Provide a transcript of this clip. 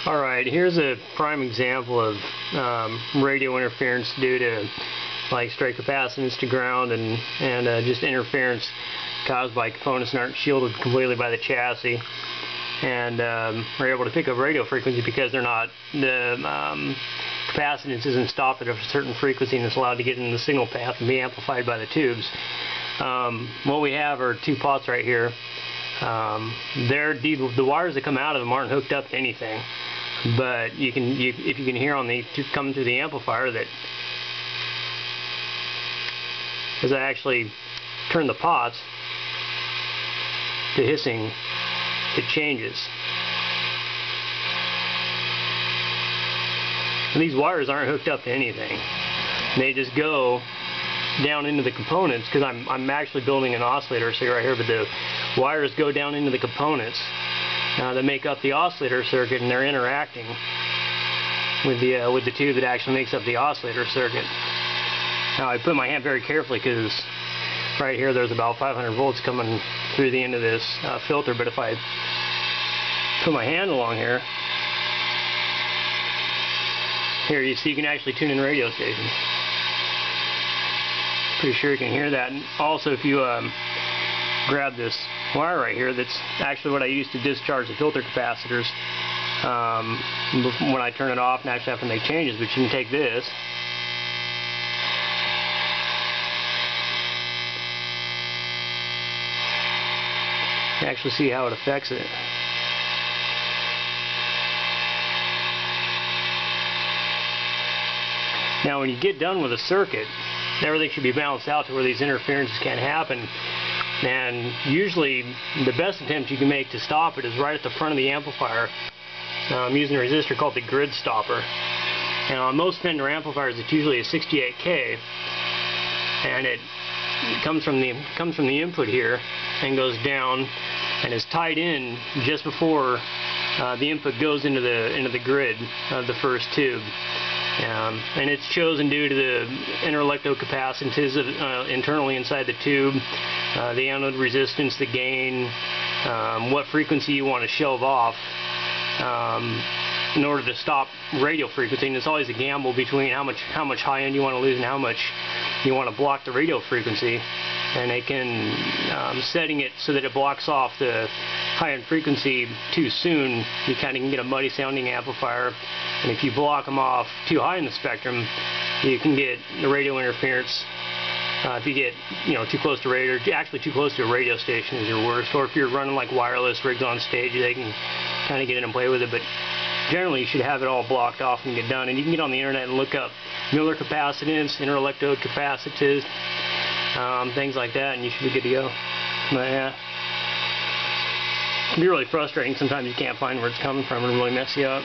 Alright, here's a prime example of radio interference due to like straight capacitance to ground and just interference caused by components that aren't shielded completely by the chassis, and we're able to pick up radio frequency because they're not, the capacitance isn't stopped at a certain frequency and it's allowed to get in the signal path and be amplified by the tubes. What we have are two pots right here. The wires that come out of them aren't hooked up to anything, but if you can hear on the coming through the amplifier that as I actually turn the pots, the hissing, it changes. And these wires aren't hooked up to anything. They just go down into the components, because I'm actually building an oscillator circuit right here, but the wires go down into the components that make up the oscillator circuit, and they're interacting with the tube that actually makes up the oscillator circuit. Now I put my hand very carefully because right here there's about 500 volts coming through the end of this filter, but if I put my hand along here, you see you can actually tune in radio stations. Pretty sure you can hear that. And also, if you grab this wire right here, that's actually what I use to discharge the filter capacitors when I turn it off and actually have to make changes. But you can take this, and actually see how it affects it. Now when you get done with a circuit, everything should be balanced out to where these interferences can't happen, and usually the best attempt you can make to stop it is right at the front of the amplifier, using a resistor called the grid stopper. And on most Fender amplifiers it's usually a 68K, and it comes from the input here and goes down and is tied in just before the input goes into the grid of the first tube. And it's chosen due to the interelectrocapacitances internally inside the tube, the anode resistance, the gain, what frequency you want to shove off in order to stop radio frequency. And it's always a gamble between how much high end you want to lose and how much you want to block the radio frequency. And they can, setting it so that it blocks off the high end frequency too soon, you kind of can get a muddy sounding amplifier. And if you block them off too high in the spectrum, you can get the radio interference. If you get too close to radio, actually too close to a radio station is your worst. Or if you're running like wireless rigs on stage, they can kind of get in and play with it. But generally you should have it all blocked off and get done. And you can get on the internet and look up Miller capacitance, interelectrode capacitance, things like that, and you should be good to go. But yeah, it can be really frustrating. Sometimes you can't find where it's coming from and really mess you up.